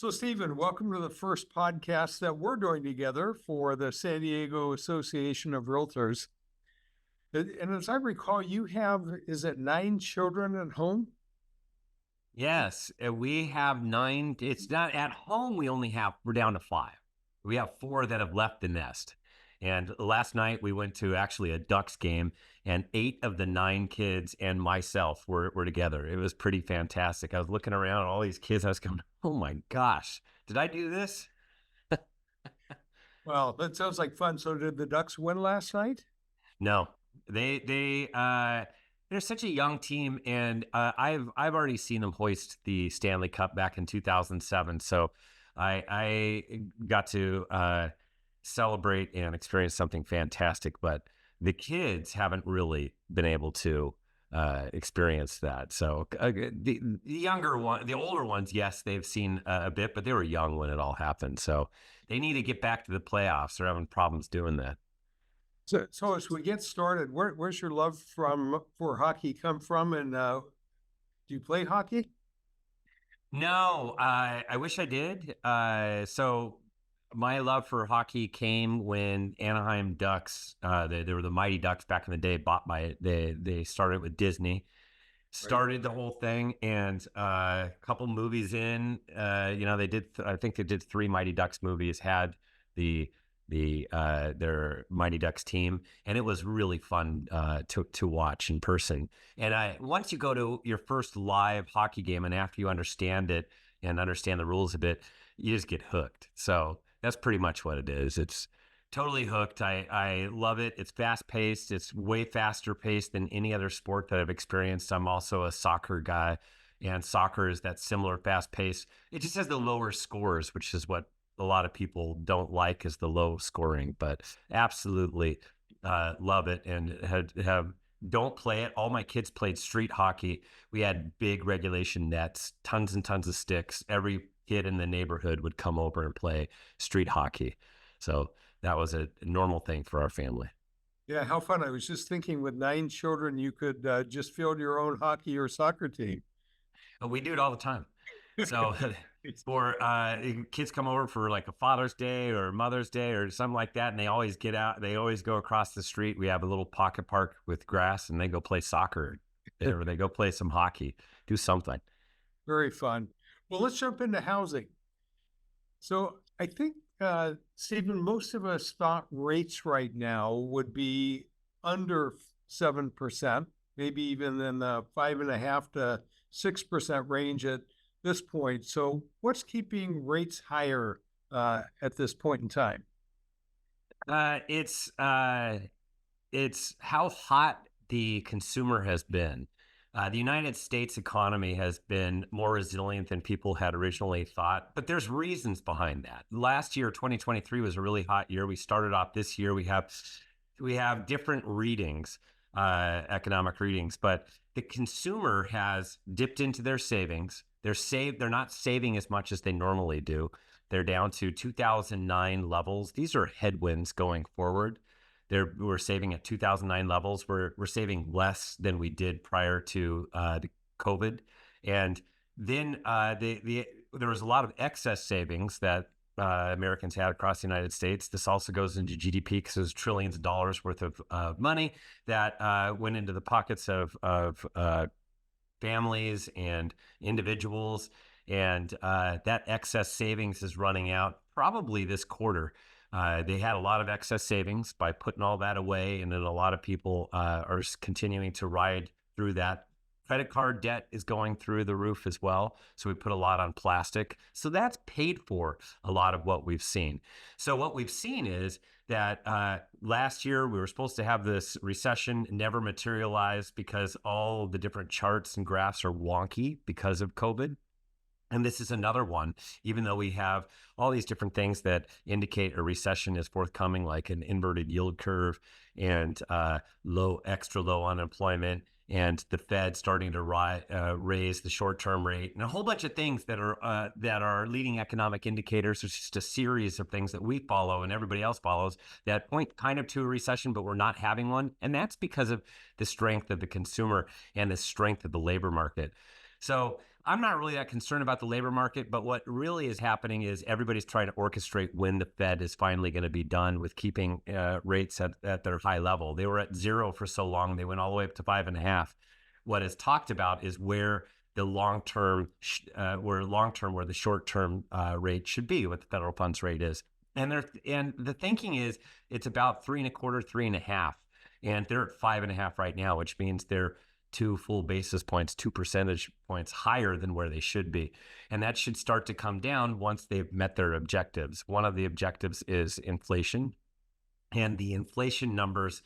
So, Stephen, welcome to the first podcast that we're doing together for the San Diego Association of Realtors. And as I recall, you have, is it 9 children at home? Yes, we have nine. It's not at home. We're down to five. We have four that have left the nest. And last night we went to actually a Ducks game, and 8 of the 9 kids and myself were together. It was pretty fantastic. I was looking around at all these kids. I was going, oh my gosh, did I do this? Well, that sounds like fun. So, did the Ducks win last night? No, they're such a young team, and I've already seen them hoist the Stanley Cup back in 2007. So I got to celebrate and experience something fantastic. But the kids haven't really been able to experience that. So the older ones, yes, they've seen a bit, but they were young when it all happened. So they need to get back to the playoffs. They're having problems doing that. So as we get started, where's your love for hockey come from? And do you play hockey? No, I wish I did. So my love for hockey came when Anaheim Ducks, they were the Mighty Ducks back in the day, bought by they started with Disney, Right. started the whole thing, and a couple movies in, they did. I think they did 3 Mighty Ducks movies. Had the their Mighty Ducks team, and it was really fun to watch in person. And once you go to your first live hockey game, and after you understand it and understand the rules a bit, you just get hooked. So that's pretty much what it is. It's totally hooked. I love it. It's fast paced. It's way faster paced than any other sport that I've experienced. I'm also a soccer guy, and soccer is that similar fast pace. It just has the lower scores, which is what a lot of people don't like, is the low scoring. But absolutely love it, and have don't play it. All my kids played street hockey. We had big regulation nets, tons and tons of sticks. Every kid in the neighborhood would come over and play street hockey. So that was a normal thing for our family. Yeah, how fun. I was just thinking with 9 children, you could just field your own hockey or soccer team. But we do it all the time. So for kids come over for like a Father's Day or Mother's Day or something like that, and they always get out. They always go across the street. We have a little pocket park with grass, and they go play soccer, or they go play some hockey, do something. Very fun. Well, let's jump into housing. So I think, Stephen, most of us thought rates right now would be under 7%, maybe even in the 5.5 to 6% range at this point. So what's keeping rates higher at this point in time? Uh, it's uh, it's how hot the consumer has been. The United States economy has been more resilient than people had originally thought, but there's reasons behind that. Last year, 2023 was a really hot year. We started off this year. We have different readings, economic readings, but the consumer has dipped into their savings. They're not saving as much as they normally do. They're down to 2009 levels. These are headwinds going forward. We're saving at 2009 levels. We're saving less than we did prior to the COVID, and then there was a lot of excess savings that Americans had across the United States. This also goes into GDP because there's trillions of dollars worth of money that went into the pockets of families and individuals, and that excess savings is running out probably this quarter. They had a lot of excess savings by putting all that away, and then a lot of people are continuing to ride through that. Credit card debt is going through the roof as well. So we put a lot on plastic. So that's paid for a lot of what we've seen. So what we've seen is that last year we were supposed to have this recession, never materialized because all the different charts and graphs are wonky because of COVID. And this is another one, even though we have all these different things that indicate a recession is forthcoming, like an inverted yield curve and extra low unemployment, and the Fed starting to raise the short-term rate, and a whole bunch of things that are leading economic indicators. There's just a series of things that we follow and everybody else follows that point kind of to a recession, but we're not having one. And that's because of the strength of the consumer and the strength of the labor market. So I'm not really that concerned about the labor market, but what really is happening is everybody's trying to orchestrate when the Fed is finally going to be done with keeping rates at their high level. They were at 0 for so long; they went all the way up to 5.5. What is talked about is where the long term, where the short term rate should be, what the federal funds rate is, and the thinking is it's about 3.25, 3.5, and they're at 5.5 right now, which means they're 2 full basis points, 2 percentage points higher than where they should be. And that should start to come down once they've met their objectives. One of the objectives is inflation. And the inflation numbers,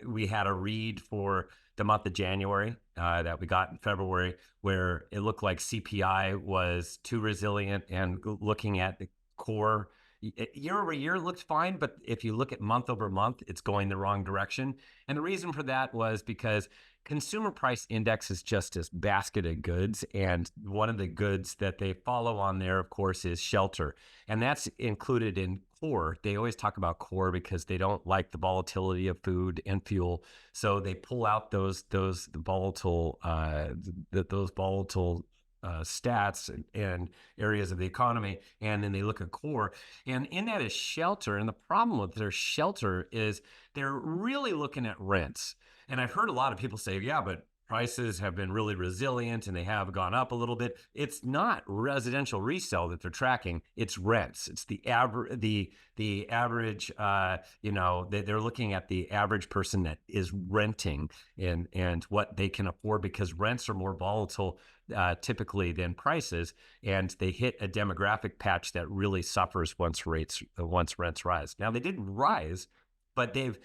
we had a read for the month of January that we got in February, where it looked like CPI was too resilient, and looking at the core year over year looked fine, but if you look at month over month, it's going the wrong direction. And the reason for that was because consumer price index is just this basket of goods, and one of the goods that they follow on there, of course, is shelter, and that's included in core. They always talk about core because they don't like the volatility of food and fuel, so they pull out those volatile stats and areas of the economy, and then they look at core, and in that is shelter. And the problem with their shelter is they're really looking at rents. And I've heard a lot of people say, yeah, but prices have been really resilient and they have gone up a little bit. It's not residential resale that they're tracking; it's rents. It's the average. The average. They're looking at the average person that is renting and what they can afford, because rents are more volatile typically than prices, and they hit a demographic patch that really suffers once rents rise. Now, they didn't rise, but they've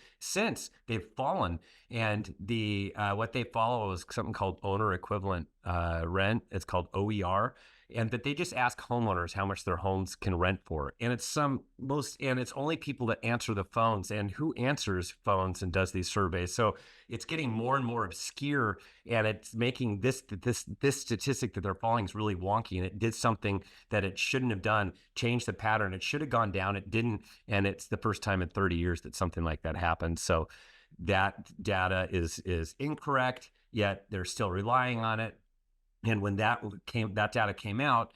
fallen, and the what they follow is something called owner equivalent rent. It's called OER, and that they just ask homeowners how much their homes can rent for, and it's only people that answer the phones, and who answers phones and does these surveys. So it's getting more and more obscure, and it's making this statistic that they're following is really wonky, and it did something that it shouldn't have done, changed the pattern. It should have gone down, it didn't, and it's the first time in 30 years that something like that happened. So that data is incorrect, yet they're still relying on it. And when that data came out,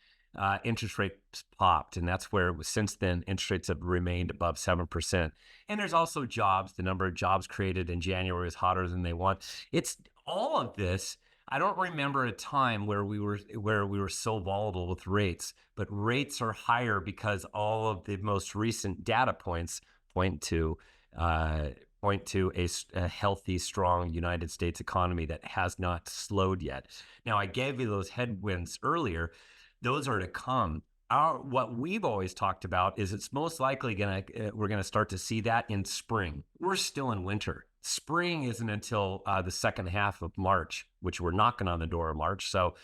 interest rates popped, and that's where since then interest rates have remained above 7%. And there's also jobs. The number of jobs created in January is hotter than they want. It's all of this. I don't remember a time where we were so volatile with rates, but rates are higher because all of the most recent data points point to a healthy, strong United States economy that has not slowed yet. Now, I gave you those headwinds earlier. Those are to come. What we've always talked about is it's most likely we're gonna start to see that in spring. We're still in winter. Spring isn't until the second half of March, which we're knocking on the door of March. So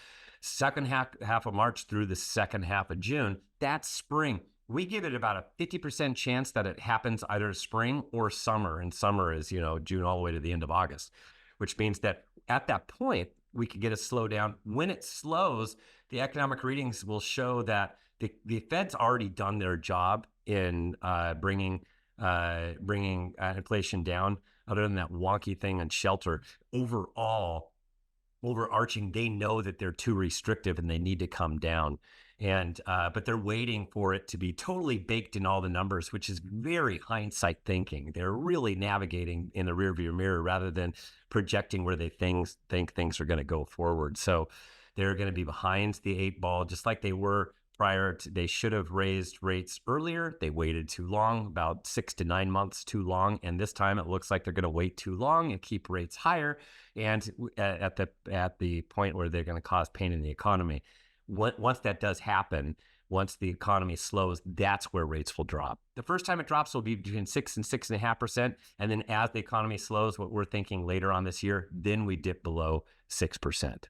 second half of March through the second half of June, that's spring. We give it about a 50% chance that it happens either spring or summer. And summer is, June all the way to the end of August, which means that at that point, we could get a slowdown. When it slows, the economic readings will show that the Fed's already done their job in bringing inflation down, other than that wonky thing on shelter. Overarching, they know that they're too restrictive and they need to come down. And but they're waiting for it to be totally baked in all the numbers, which is very hindsight thinking. They're really navigating in the rearview mirror rather than projecting where they think things are going to go forward. So they're going to be behind the 8 ball, just like they were prior to. They should have raised rates earlier. They waited too long, about 6 to 9 months too long. And this time it looks like they're going to wait too long and keep rates higher. And at the point where they're going to cause pain in the economy. Once that does happen, once the economy slows, that's where rates will drop. The first time it drops will be between 6 and 6.5%. And then as the economy slows, what we're thinking later on this year, then we dip below 6%.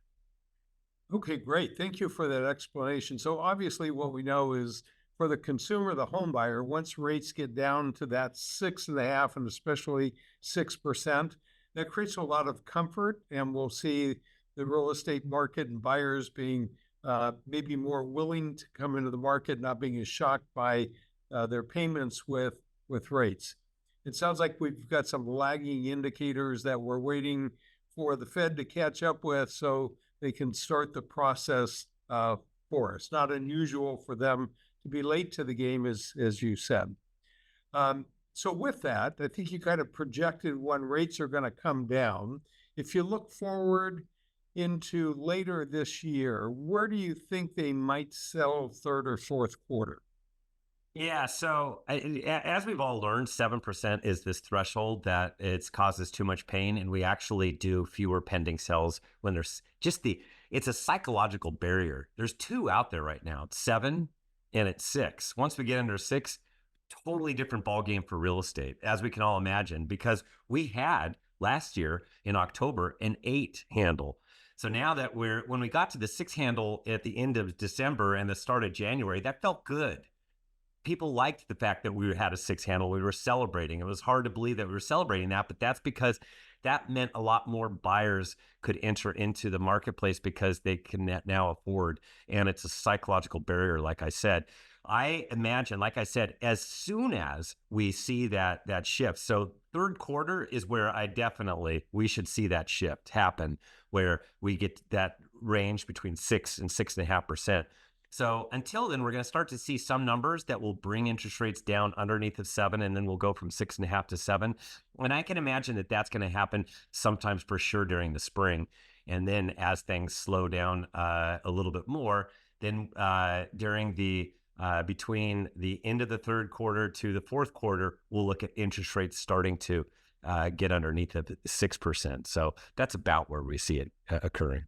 Okay, great. Thank you for that explanation. So obviously what we know is for the consumer, the home buyer, once rates get down to that 6.5% and especially 6%, that creates a lot of comfort, and we'll see the real estate market and buyers being maybe more willing to come into the market, not being as shocked by their payments with rates. It sounds like we've got some lagging indicators that we're waiting for the Fed to catch up with. So they can start the process for us. Not unusual for them to be late to the game, as you said. So with that, I think you kind of projected when rates are going to come down. If you look forward into later this year, where do you think they might sell third or fourth quarter? Yeah, so as we've all learned, 7% is this threshold that it causes too much pain, and we actually do fewer pending sales when there's just it's a psychological barrier. There's two out there right now. It's 7 and it's 6. Once we get under 6, totally different ball game for real estate, as we can all imagine, because we had last year in October an 8 handle. So now that when we got to the 6 handle at the end of December and the start of January, that felt good. People liked the fact that we had a 6 handle. We were celebrating. It was hard to believe that we were celebrating that, but that's because that meant a lot more buyers could enter into the marketplace because they can now afford. And it's a psychological barrier, like I said. I imagine, like I said, as soon as we see that shift, so third quarter is where we should see that shift happen, where we get that range between 6 and 6.5%. So until then, we're going to start to see some numbers that will bring interest rates down underneath of 7, and then we'll go from 6.5 to 7. And I can imagine that that's going to happen sometimes for sure during the spring. And then as things slow down a little bit more, then during between the end of the third quarter to the fourth quarter, we'll look at interest rates starting to get underneath of 6%. So that's about where we see it occurring.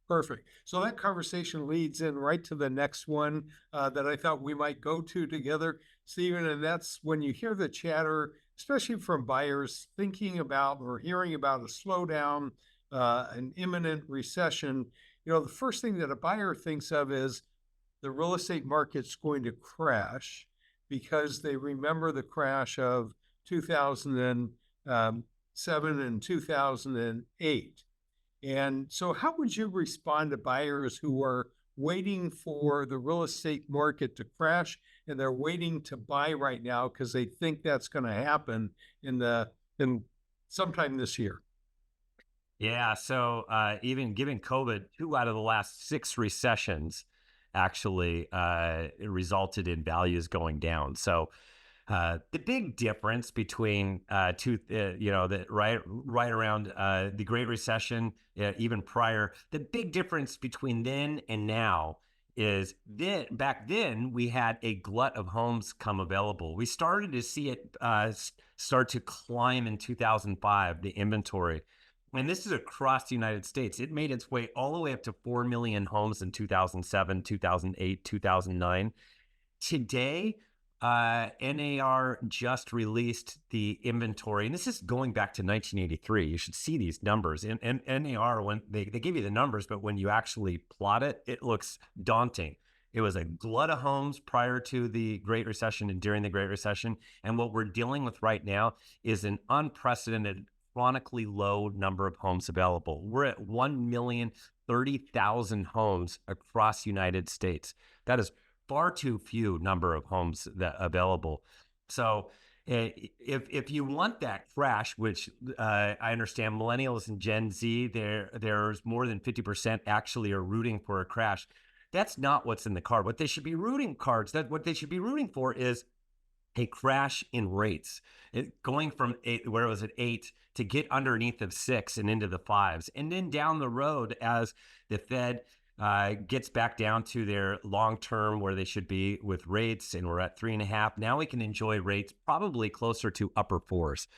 Perfect. So that conversation leads in right to the next one that I thought we might go to together, Stephen, and that's when you hear the chatter, especially from buyers thinking about or hearing about a slowdown, an imminent recession. You know, the first thing that a buyer thinks of is the real estate market's going to crash because they remember the crash of 2007 and 2008. And so how would you respond to buyers who are waiting for the real estate market to crash and they're waiting to buy right now because they think that's going to happen in sometime this year? Yeah, so even given COVID, 2 out of the last 6 recessions actually resulted in values going down. So the big difference between right around the Great Recession, even prior, the big difference between then and now is that back then we had a glut of homes come available. We started to see it start to climb in 2005, the inventory. And this is across the United States. It made its way all the way up to 4 million homes in 2007, 2008, 2009. Today, NAR just released the inventory, and this is going back to 1983. You should see these numbers. And NAR, when they give you the numbers, but when you actually plot it, it looks daunting. It was a glut of homes prior to the Great Recession and during the Great Recession. And what we're dealing with right now is an unprecedented, chronically low number of homes available. We're at 1,030,000 homes across the United States. That is far too few number of homes that available. So if you want that crash, which I understand millennials and Gen Z, there's more than 50% actually are rooting for a crash. That's not what's in the card. What they should be rooting for is a crash in rates, going from 8, where it was at 8 to get underneath of 6 and into the 5s. And then down the road, as the Fed gets back down to their long-term where they should be with rates, and we're at 3.5. Now we can enjoy rates probably closer to upper 4s.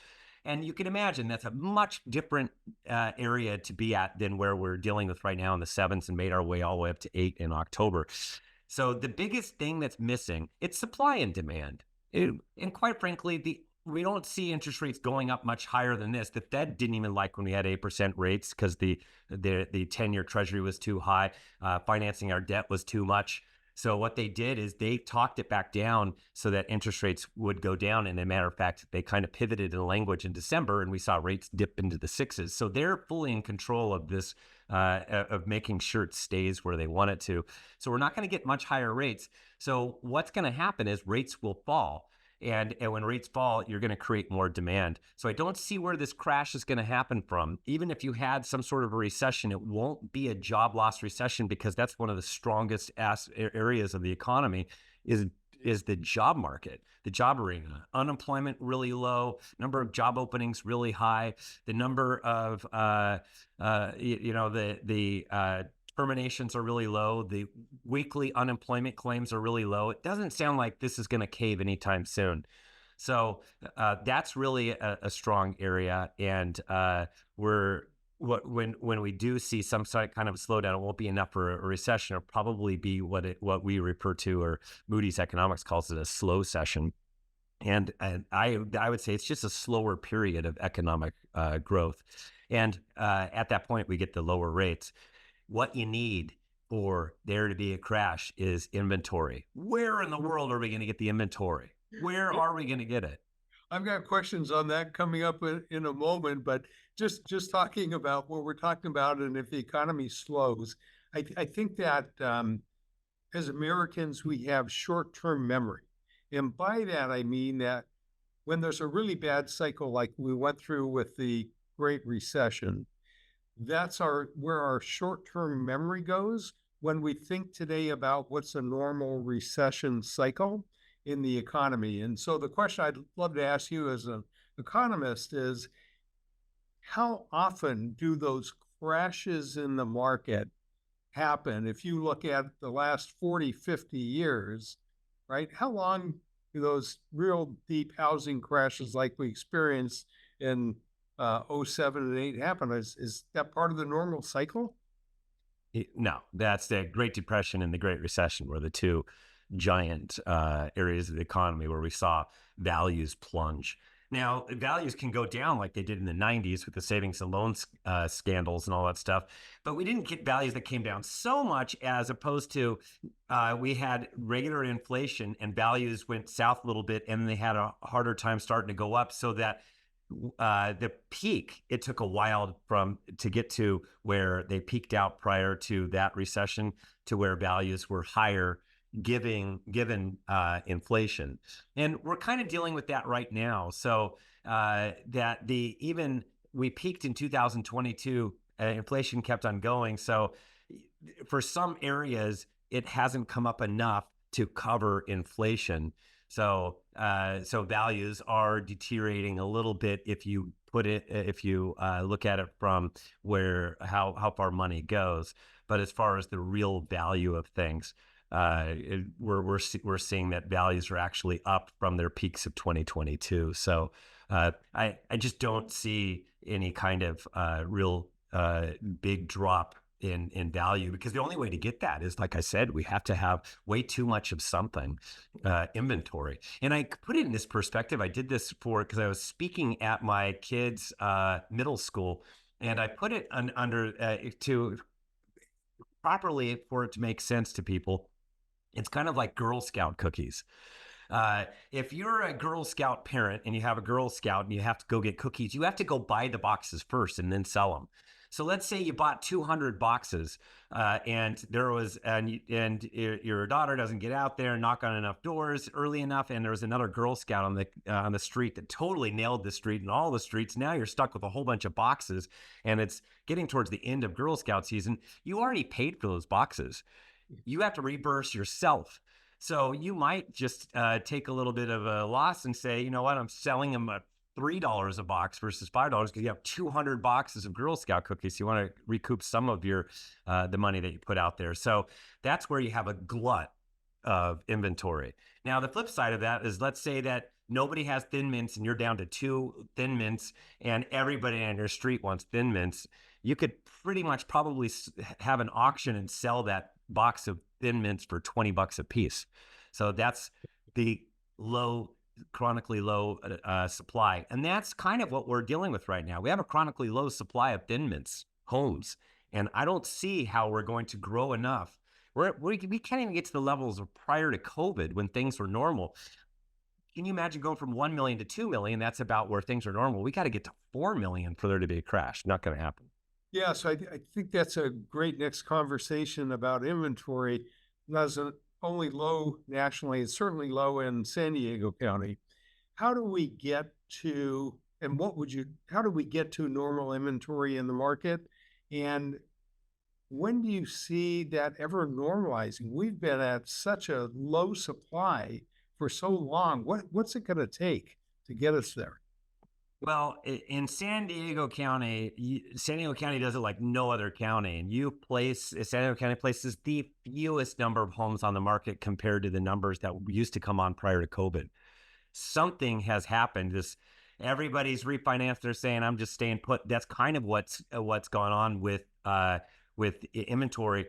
And you can imagine that's a much different area to be at than where we're dealing with right now in the 7s, and made our way all the way up to 8 in October. So the biggest thing that's missing, it's supply and demand. And quite frankly, we don't see interest rates going up much higher than this. The Fed didn't even like when we had 8% rates because the 10-year treasury was too high. Financing our debt was too much. So what they did is they talked it back down so that interest rates would go down. And as a matter of fact, they kind of pivoted in language in December, and we saw rates dip into the 6s. So they're fully in control of this, of making sure it stays where they want it to. So we're not going to get much higher rates. So what's going to happen is rates will fall. And when rates fall, you're going to create more demand. So I don't see where this crash is going to happen from. Even if you had some sort of a recession, it won't be a job loss recession, because that's one of the strongest areas of the economy is the job market, the job arena. Unemployment really low, number of job openings really high, the number of terminations are really low. The weekly unemployment claims are really low. It doesn't sound like this is going to cave anytime soon. So that's really a strong area. And when we do see some kind of a slowdown, it won't be enough for a recession. It'll probably be what we refer to, or Moody's Economics calls it, a slow session. And I would say it's just a slower period of economic growth. And at that point, we get the lower rates. What you need for there to be a crash is inventory. Where in the world are we going to get the inventory? Where are we going to get it? I've got questions on that coming up in a moment, but just talking about what we're talking about, and if the economy slows, I think that as Americans, we have short-term memory. And by that, I mean that when there's a really bad cycle like we went through with the Great Recession, that's where our short-term memory goes when we think today about what's a normal recession cycle in the economy. And so the question I'd love to ask you as an economist is, how often do those crashes in the market happen? If you look at the last 40, 50 years, right? How long do those real deep housing crashes like we experienced in 07 and 8 happen? Is that part of the normal cycle? No, that's the Great Depression and the Great Recession were the two giant areas of the economy where we saw values plunge. Now, values can go down like they did in the 90s with the savings and loans scandals and all that stuff, but we didn't get values that came down so much, as opposed to we had regular inflation and values went south a little bit, and they had a harder time starting to go up, so that the peak, it took a while to get to where they peaked out prior to that recession to where values were higher given inflation. And we're kind of dealing with that right now. So we peaked in 2022, inflation kept on going. So for some areas, it hasn't come up enough to cover inflation. So values are deteriorating a little bit if you look at it from how far money goes. But as far as the real value of things, we're seeing that values are actually up from their peaks of 2022. So I just don't see any kind of real big drop in value, because the only way to get that is, like I said, we have to have way too much of something, inventory. And I put it in this perspective. I did this because I was speaking at my kids' middle school, and I put it under to properly for it to make sense to people. It's kind of like Girl Scout cookies. If you're a Girl Scout parent and you have a Girl Scout and you have to go get cookies, you have to go buy the boxes first and then sell them. So let's say you bought 200 boxes, and your daughter doesn't get out there and knock on enough doors early enough, and there was another Girl Scout on the street that totally nailed the street and all the streets. Now you're stuck with a whole bunch of boxes, and it's getting towards the end of Girl Scout season. You already paid for those boxes. You have to reimburse yourself. So you might just take a little bit of a loss and say, you know what, I'm selling them at $3 a box versus $5 because you have 200 boxes of Girl Scout cookies. So you want to recoup some of your the money that you put out there. So that's where you have a glut of inventory. Now, the flip side of that is, let's say that nobody has Thin Mints and you're down to 2 Thin Mints and everybody on your street wants Thin Mints. You could pretty much probably have an auction and sell that box of Thin Mints for $20 a piece. So that's the chronically low supply. And that's kind of what we're dealing with right now. We have a chronically low supply of Thin Mints homes. And I don't see how we're going to grow enough. We can't even get to the levels of prior to COVID when things were normal. Can you imagine going from 1 million to 2 million? That's about where things are normal. We got to get to 4 million for there to be a crash. Not going to happen. Yeah, so I think that's a great next conversation about inventory. It wasn't only low nationally, it's certainly low in San Diego County. how do we get to, and how do we get to normal inventory in the market? And when do you see that ever normalizing? We've been at such a low supply for so long. What's it going to take to get us there? Well, in San Diego County, San Diego County does it like no other county, and San Diego County places the fewest number of homes on the market compared to the numbers that used to come on prior to COVID. Something has happened. This Everybody's refinanced. They're saying, "I'm just staying put." That's kind of what's gone on with inventory.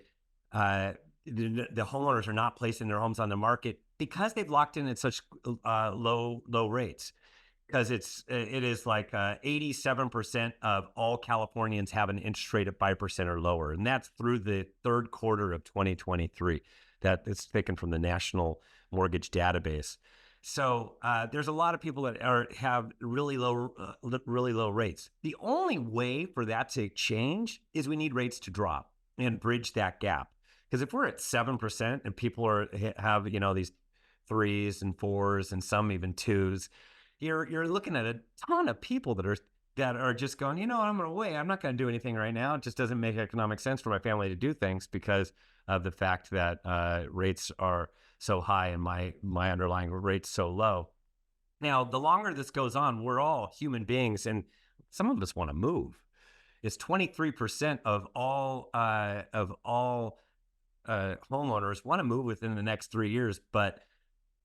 Uh, the homeowners are not placing their homes on the market because they've locked in at such low rates, because it is like 87% of all Californians have an interest rate of 5% or lower, and that's through the third quarter of 2023. That is taken from the National Mortgage Database. So there's a lot of people that have really low rates. The only way for that to change is we need rates to drop and bridge that gap. Because if we're at 7% and people have these threes and fours and some even twos, you're looking at a ton of people that are just going, I'm going to wait. I'm not going to do anything right now. It just doesn't make economic sense for my family to do things because of the fact that rates are so high and my underlying rate's so low. Now, the longer this goes on, we're all human beings, and some of us want to move. It's 23% of all homeowners want to move within the next 3 years, but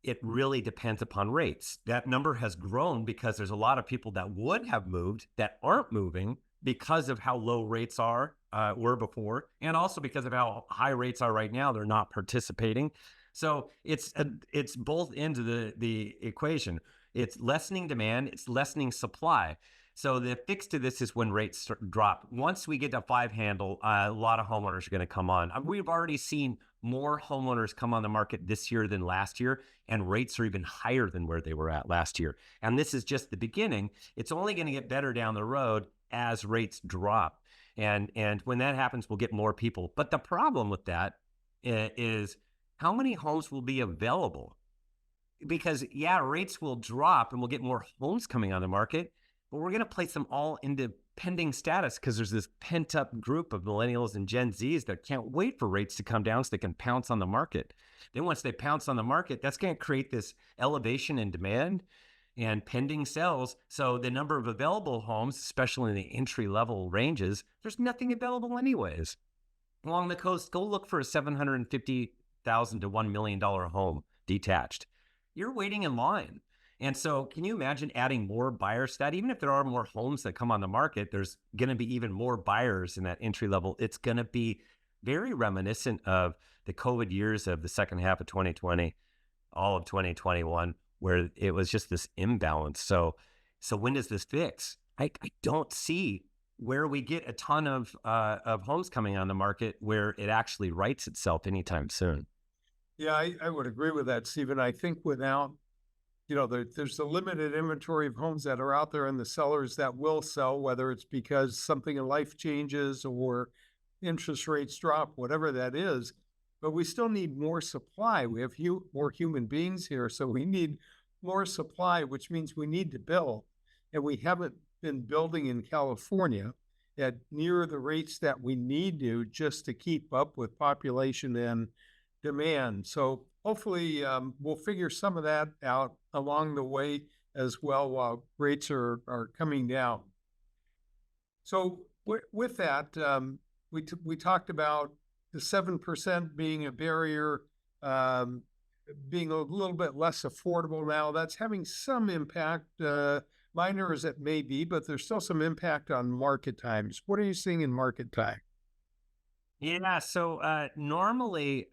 it really depends upon rates. That number has grown because there's a lot of people that would have moved that aren't moving because of how low rates were before, and also because of how high rates are right now. They're not participating. So it's both ends of the equation. It's lessening demand, it's lessening supply. So the fix to this is when rates drop. Once we get a 5 handle, a lot of homeowners are going to come on. We've already seen more homeowners come on the market this year than last year, and rates are even higher than where they were at last year. And this is just the beginning. It's only going to get better down the road as rates drop. And when that happens, we'll get more people. But the problem with that is how many homes will be available? Because rates will drop and we'll get more homes coming on the market, but we're going to place them all into pending status because there's this pent up group of millennials and Gen Zs that can't wait for rates to come down so they can pounce on the market. Then once they pounce on the market, that's going to create this elevation in demand and pending sales. So the number of available homes, especially in the entry level ranges, there's nothing available anyways. Along the coast, go look for a $750,000 to $1 million home detached. You're waiting in line. And so can you imagine adding more buyers to that? Even if there are more homes that come on the market, there's going to be even more buyers in that entry level. It's going to be very reminiscent of the COVID years of the second half of 2020, all of 2021, where it was just this imbalance. So when does this fix? I don't see where we get a ton of homes coming on the market where it actually rights itself anytime soon. Yeah, I would agree with that, Stephen. I think without, there's a limited inventory of homes that are out there and the sellers that will sell, whether it's because something in life changes or interest rates drop, whatever that is. But we still need more supply. We have more human beings here, so we need more supply, which means we need to build. And we haven't been building in California at near the rates that we need to just to keep up with population and demand. So hopefully we'll figure some of that out along the way as well while rates are coming down. So with that, we talked about the 7% being a barrier, being a little bit less affordable now. That's having some impact, minor as it may be, but there's still some impact on market times. What are you seeing in market time? Yeah, so normally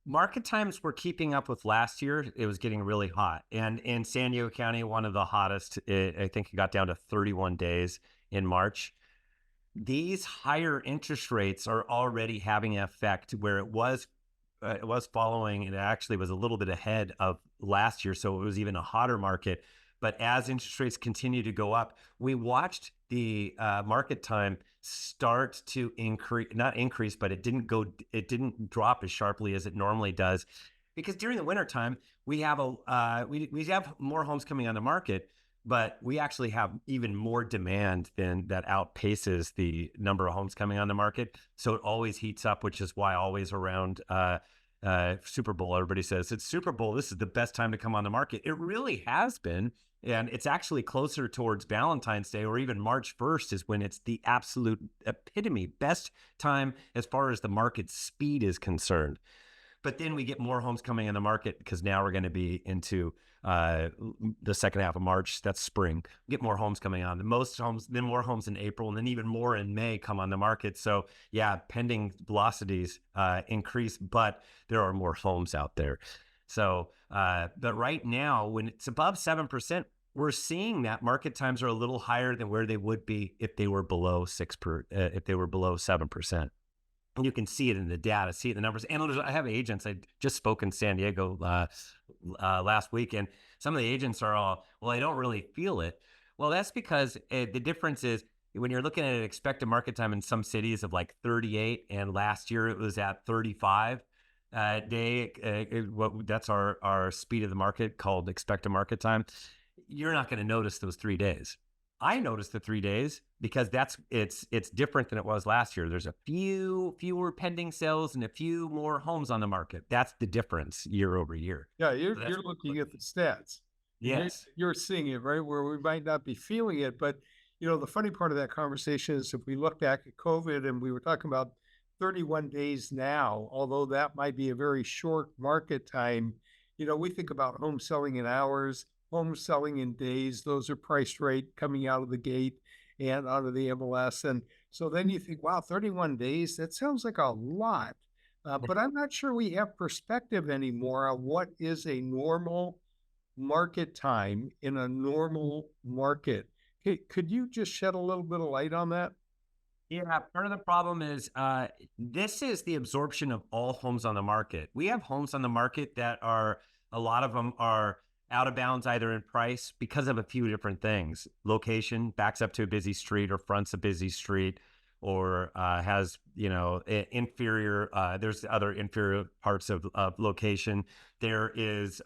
market times were keeping up with last year. It was getting really hot. And in San Diego County, one of the hottest, I think it got down to 31 days in March. These higher interest rates are already having an effect where it was following, and it actually was a little bit ahead of last year. So it was even a hotter market. But as interest rates continue to go up, we watched the market time start to not increase, but it didn't drop as sharply as it normally does, because during the wintertime, we have we have more homes coming on the market, but we actually have even more demand than that outpaces the number of homes coming on the market. So it always heats up, which is why always around Super Bowl, everybody says it's Super Bowl. This is the best time to come on the market. It really has been. And it's actually closer towards Valentine's Day, or even March 1st is when it's the absolute epitome, best time as far as the market speed is concerned. But then we get more homes coming in the market because now we're going to be into the second half of March. That's spring. Get more homes coming on. The most homes, then more homes in April, and then even more in May come on the market. So yeah, pending velocities increase, but there are more homes out there. So, but right now, when it's above 7%, we're seeing that market times are a little higher than where they would be if they were below if they were below 7%. And you can see it in the data, see it in the numbers. And I have agents. I just spoke in San Diego last week, and some of the agents are all, well, I don't really feel it. Well, that's because the difference is when you're looking at an expected market time in some cities of like 38, and last year it was at 35 that's our speed of the market called expected market time. You're not going to notice those 3 days. I noticed the 3 days because it's different than it was last year. There's a fewer pending sales and a few more homes on the market. That's the difference year over year. Yeah, So you're looking at the stats. And yes. you're seeing it, right? Where we might not be feeling it. But, the funny part of that conversation is if we look back at COVID and we were talking about 31 days now, although that might be a very short market time, we think about home selling in hours, home selling in days. Those are price rate coming out of the gate and out of the MLS. And so then you think, wow, 31 days, that sounds like a lot. But I'm not sure we have perspective anymore on what is a normal market time in a normal market. Hey, could you just shed a little bit of light on that? Yeah, part of the problem is this is the absorption of all homes on the market. We have homes on the market that a lot of them are out of bounds either in price because of a few different things. Location, backs up to a busy street or fronts a busy street, or has, inferior, there's other inferior parts of location. There is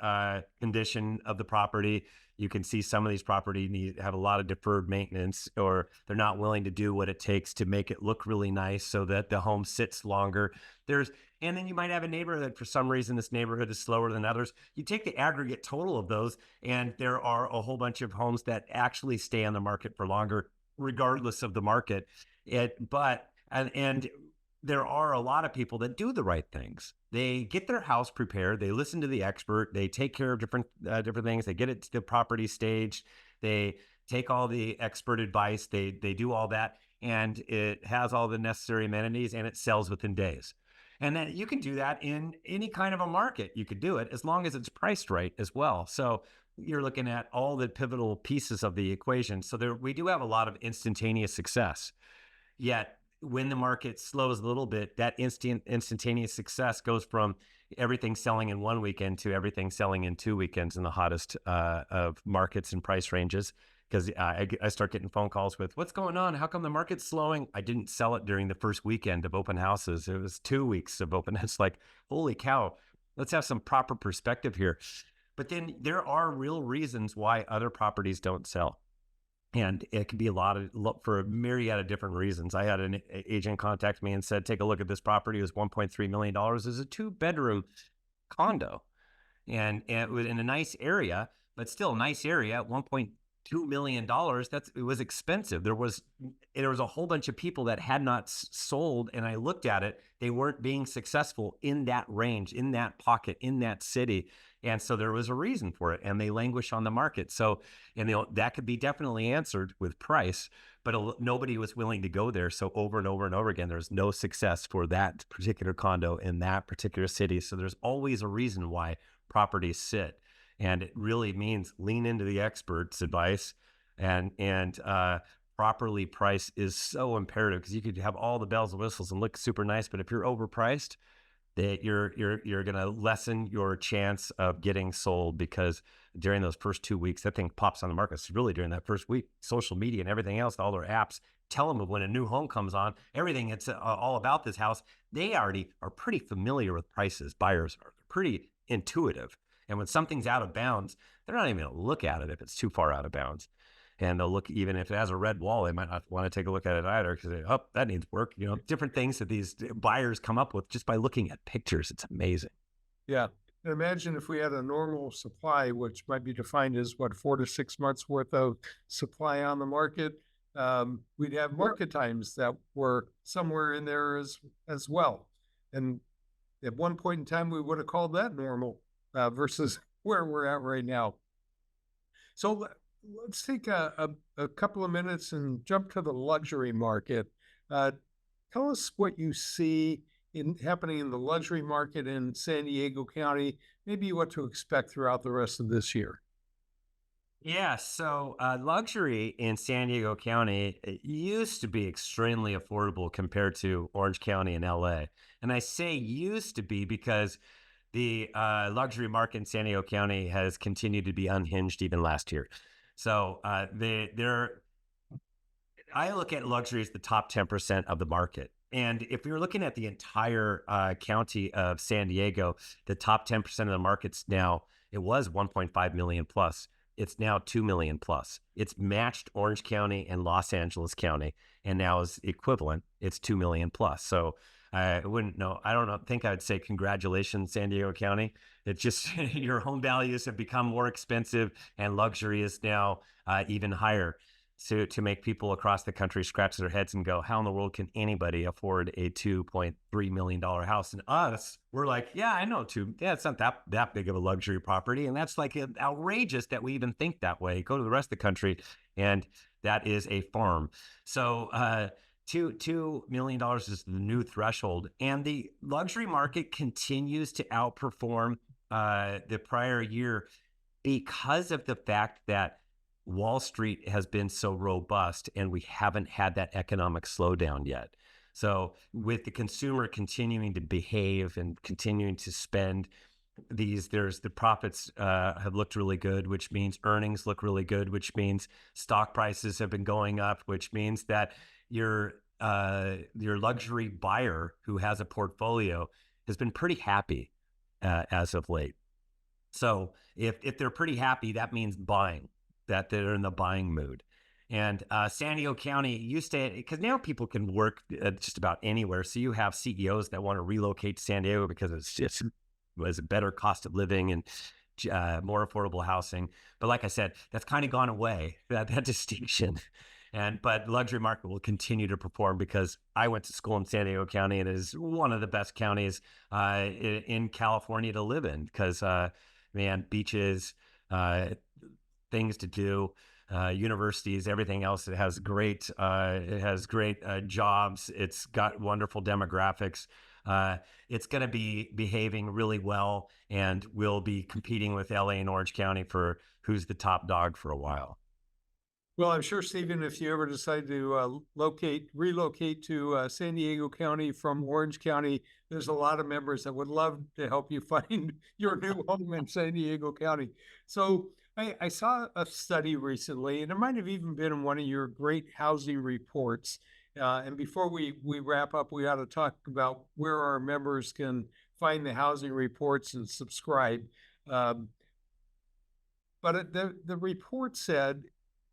condition of the property. You can see some of these property have a lot of deferred maintenance, or they're not willing to do what it takes to make it look really nice so that the home sits longer. And then you might have a neighborhood, for some reason, this neighborhood is slower than others. You take the aggregate total of those, and there are a whole bunch of homes that actually stay on the market for longer, regardless of the market. And there are a lot of people that do the right things. They get their house prepared. They listen to the expert. They take care of different things. They get it to the property staged. They take all the expert advice. They do all that, and it has all the necessary amenities, and it sells within days. And then you can do that in any kind of a market. You could do it as long as it's priced right as well. So you're looking at all the pivotal pieces of the equation. So we do have a lot of instantaneous success. Yet when the market slows a little bit, that instantaneous success goes from everything selling in one weekend to everything selling in 2 weekends in the hottest of markets and price ranges. Because I start getting phone calls with, what's going on? How come the market's slowing? I didn't sell it during the first weekend of open houses. It was 2 weeks of open. It's like, holy cow, let's have some proper perspective here. But then there are real reasons why other properties don't sell. And it could be for a myriad of different reasons. I had an agent contact me and said, take a look at this property. It was $1.3 million. It's a 2-bedroom condo. And it was in a nice area, but still a nice area, $1.2 million. It was expensive. There was a whole bunch of people that had not sold. And I looked at it. They weren't being successful in that range, in that pocket, in that city. And so there was a reason for it, and they languish on the market. So, that could be definitely answered with price, but nobody was willing to go there. So over and over and over again, there's no success for that particular condo in that particular city. So there's always a reason why properties sit, and it really means lean into the experts' advice, and properly price is so imperative, because you could have all the bells and whistles and look super nice, but if you're overpriced, that you're going to lessen your chance of getting sold, because during those first 2 weeks, that thing pops on the market. It's really during that first week, social media and everything else, all their apps tell them when a new home comes on, everything it's all about this house. They already are pretty familiar with prices. Buyers are pretty intuitive. And when something's out of bounds, they're not even going to look at it if it's too far out of bounds. And they'll look, even if it has a red wall, they might not want to take a look at it either because, oh, that needs work. You know, different things that these buyers come up with just by looking at pictures. It's amazing. Yeah. And imagine if we had a normal supply, which might be defined as what, 4 to 6 months worth of supply on the market. We'd have market times that were somewhere in there as well. And at one point in time, we would have called that normal versus where we're at right now. So let's take a couple of minutes and jump to the luxury market. Tell us what you see happening in the luxury market in San Diego County, maybe what to expect throughout the rest of this year. Yeah, so luxury in San Diego County used to be extremely affordable compared to Orange County and LA. And I say used to be because the luxury market in San Diego County has continued to be unhinged even last year. So I look at luxury as the top 10% of the market. And if you're looking at the entire county of San Diego, the top 10% of the markets now, it was 1.5 million plus. It's now 2 million plus. It's matched Orange County and Los Angeles County, and now is equivalent. It's 2 million plus. So I wouldn't know. I don't know. Think I'd say congratulations, San Diego County. It's just your home values have become more expensive, and luxury is now even higher. To make people across the country scratch their heads and go, how in the world can anybody afford a $2.3 million house? And us, we're like, yeah, I know too. Yeah, it's not that big of a luxury property. And that's like outrageous that we even think that way. Go to the rest of the country, and that is a farm. So $2 million is the new threshold. And the luxury market continues to outperform the prior year because of the fact that Wall Street has been so robust and we haven't had that economic slowdown yet. So with the consumer continuing to behave and continuing to spend, there's the profits have looked really good, which means earnings look really good, which means stock prices have been going up, which means that your luxury buyer who has a portfolio has been pretty happy as of late. So if they're pretty happy, that means buying, that they're in the buying mood. And San Diego County used to, because now people can work just about anywhere. So you have CEOs that want to relocate to San Diego because it was a better cost of living and more affordable housing. But like I said, that's kind of gone away, that distinction. But luxury market will continue to perform because I went to school in San Diego County, and it is one of the best counties in California to live in because, man, beaches, things to do, universities, everything else. It has great jobs. It's got wonderful demographics. It's going to be behaving really well, and we'll be competing with LA and Orange County for who's the top dog for a while. Well, I'm sure, Stephen, if you ever decide to relocate to San Diego County from Orange County, there's a lot of members that would love to help you find your new home in San Diego County. So I saw a study recently, and it might have even been in one of your great housing reports. And before we wrap up, we ought to talk about where our members can find the housing reports and subscribe. But the report said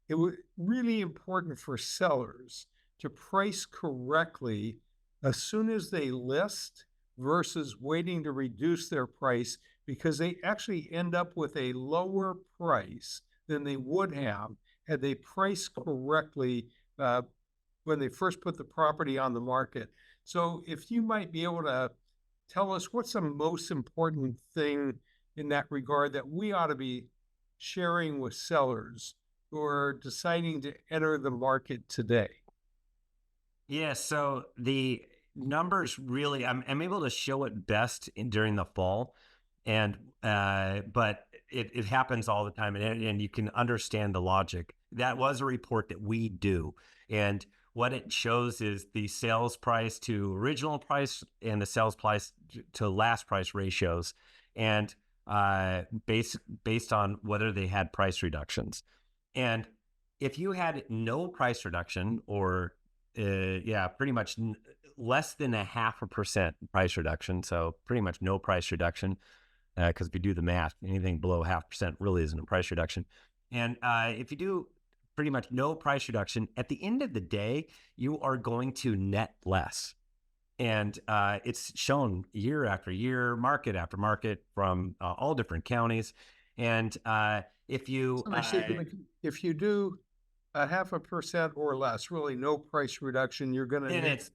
it was really important for sellers to price correctly as soon as they list versus waiting to reduce their price, because they actually end up with a lower price than they would have had they priced correctly when they first put the property on the market. So if you might be able to tell us what's the most important thing in that regard that we ought to be sharing with sellers who are deciding to enter the market today. Yeah, so the numbers really, I'm able to show it best during the fall, and but it happens all the time, and you can understand the logic. That was a report that we do, and what it shows is the sales price to original price and the sales price to last price ratios, and based on whether they had price reductions. And if you had no price reduction, or pretty much less than 0.5% price reduction, so pretty much no price reduction, because if you do the math, anything below 0.5% really isn't a price reduction. And if you do pretty much no price reduction, at the end of the day, you are going to net less. And it's shown year after year, market after market from all different counties. And if you, So if you do a 0.5% or less, really no price reduction, you're going to and net. it's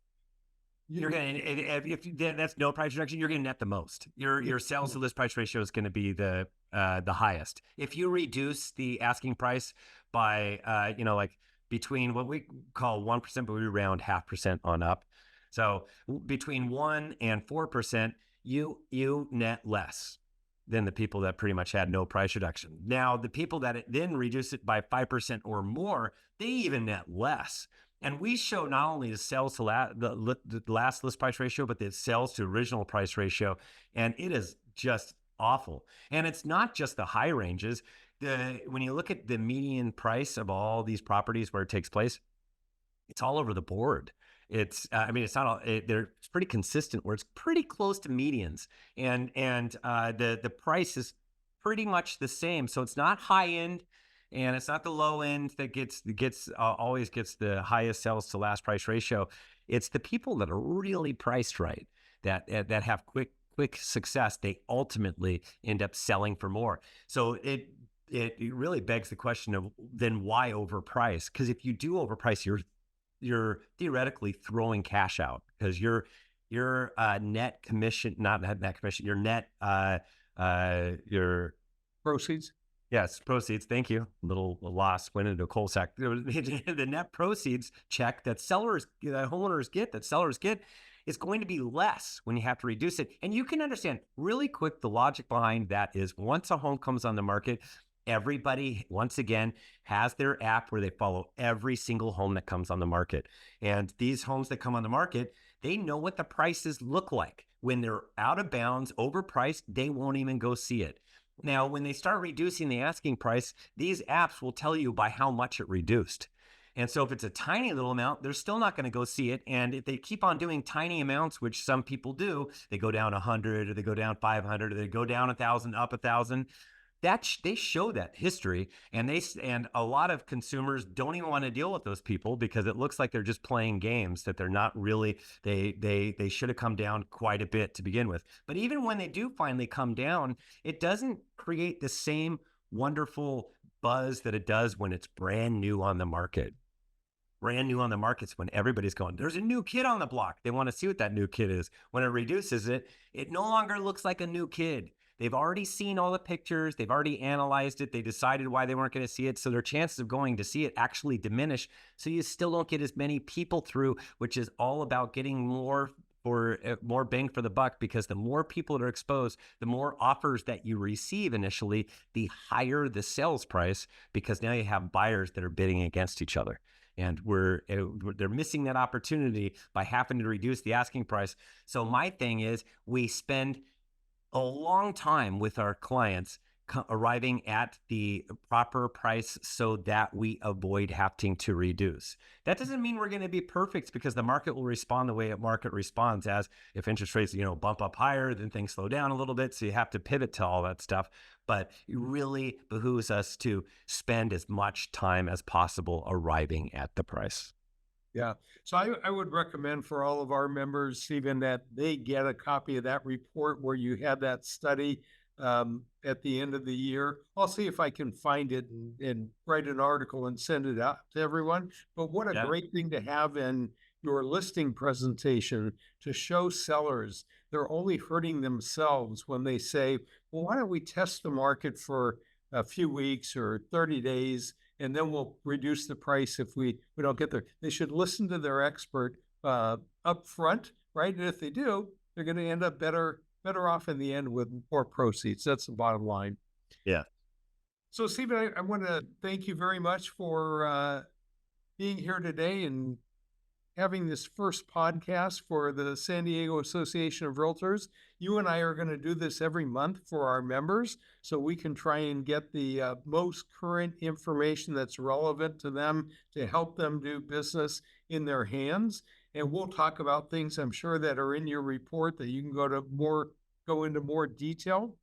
you're going to that's no price reduction, you're going to net the most. Your sales to list price ratio is going to be the highest. If you reduce the asking price by like between what we call 1%, but we round 0.5% on up. So between 1 and 4%, you net less than the people that pretty much had no price reduction. Now, the people that then reduce it by 5% or more, they even net less. And we show not only the sales to the last list price ratio, but the sales to original price ratio. And it is just awful. And it's not just the high ranges. When you look at the median price of all these properties where it takes place, it's all over the board. It's it's not all, it's pretty consistent where it's pretty close to medians, and the price is pretty much the same. So it's not high end, and it's not the low end that always gets the highest sales to last price ratio. It's the people that are really priced right that have quick success. They ultimately end up selling for more. So it really begs the question of then why overprice? Because if you do overprice, you're theoretically throwing cash out because your net commission, not net commission, your net your Proceeds. yes, proceeds. Thank you. Little loss went into a coal sack. The net proceeds check that homeowners get is going to be less when you have to reduce it. And you can understand really quick the logic behind that is once a home comes on the market, everybody, once again, has their app where they follow every single home that comes on the market. And these homes that come on the market, they know what the prices look like. When they're out of bounds, overpriced, they won't even go see it. Now, when they start reducing the asking price, these apps will tell you by how much it reduced. And so if it's a tiny little amount, they're still not going to go see it. And if they keep on doing tiny amounts, which some people do, they go down 100 or they go down 500 or they go down 1,000, up 1,000. They show that history, and a lot of consumers don't even want to deal with those people because it looks like they're just playing games, that they're not really, they should have come down quite a bit to begin with. But even when they do finally come down, it doesn't create the same wonderful buzz that it does when it's brand new on the market. Brand new on the market's when everybody's going, there's a new kid on the block. They want to see what that new kid is. When it reduces it, it no longer looks like a new kid. They've already seen all the pictures. They've already analyzed it. They decided why they weren't going to see it. So their chances of going to see it actually diminish. So you still don't get as many people through, which is all about getting more bang for the buck, because the more people that are exposed, the more offers that you receive initially, the higher the sales price, because now you have buyers that are bidding against each other. And they're missing that opportunity by having to reduce the asking price. So my thing is, we spend a long time with our clients arriving at the proper price so that we avoid having to reduce. That doesn't mean we're going to be perfect, because the market will respond the way a market responds. As if interest rates, bump up higher, then things slow down a little bit. So you have to pivot to all that stuff. But it really behooves us to spend as much time as possible arriving at the price. Yeah. So I would recommend for all of our members, Stephen, that they get a copy of that report where you had that study at the end of the year. I'll see if I can find it and write an article and send it out to everyone. But what a great thing to have in your listing presentation to show sellers they're only hurting themselves when they say, well, why don't we test the market for a few weeks or 30 days, and then we'll reduce the price if we don't get there. They should listen to their expert up front, right? And if they do, they're going to end up better off in the end with more proceeds. That's the bottom line. Yeah. So, Stephen, I want to thank you very much for being here today and having this first podcast for the San Diego Association of Realtors. You and I are going to do this every month for our members so we can try and get the most current information that's relevant to them to help them do business in their hands. And we'll talk about things I'm sure that are in your report that you can go into more detail.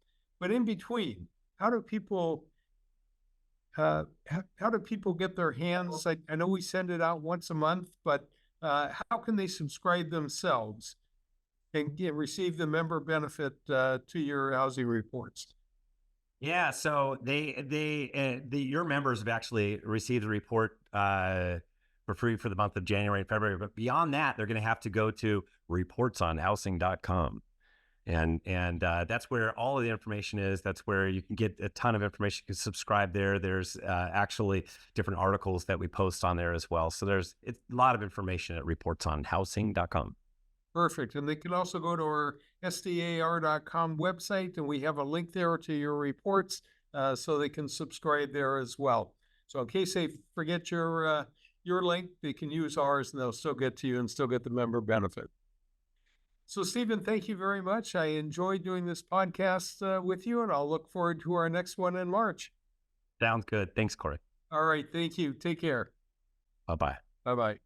But in between, how do people how do people get their hands? I know we send it out once a month, but how can they subscribe themselves and receive the member benefit to your housing reports? Yeah, so your members have actually received the report for free for the month of January and February. But beyond that, they're going to have to go to reportsonhousing.com. And that's where all of the information is. That's where you can get a ton of information. You can subscribe there. There's actually different articles that we post on there as well. So it's a lot of information at reportsonhousing.com. Perfect. And they can also go to our SDAR.com website, and we have a link there to your reports so they can subscribe there as well. So in case they forget your link, they can use ours and they'll still get to you and still get the member benefit. So, Stephen, thank you very much. I enjoyed doing this podcast with you, and I'll look forward to our next one in March. Sounds good. Thanks, Corey. All right. Thank you. Take care. Bye-bye. Bye-bye.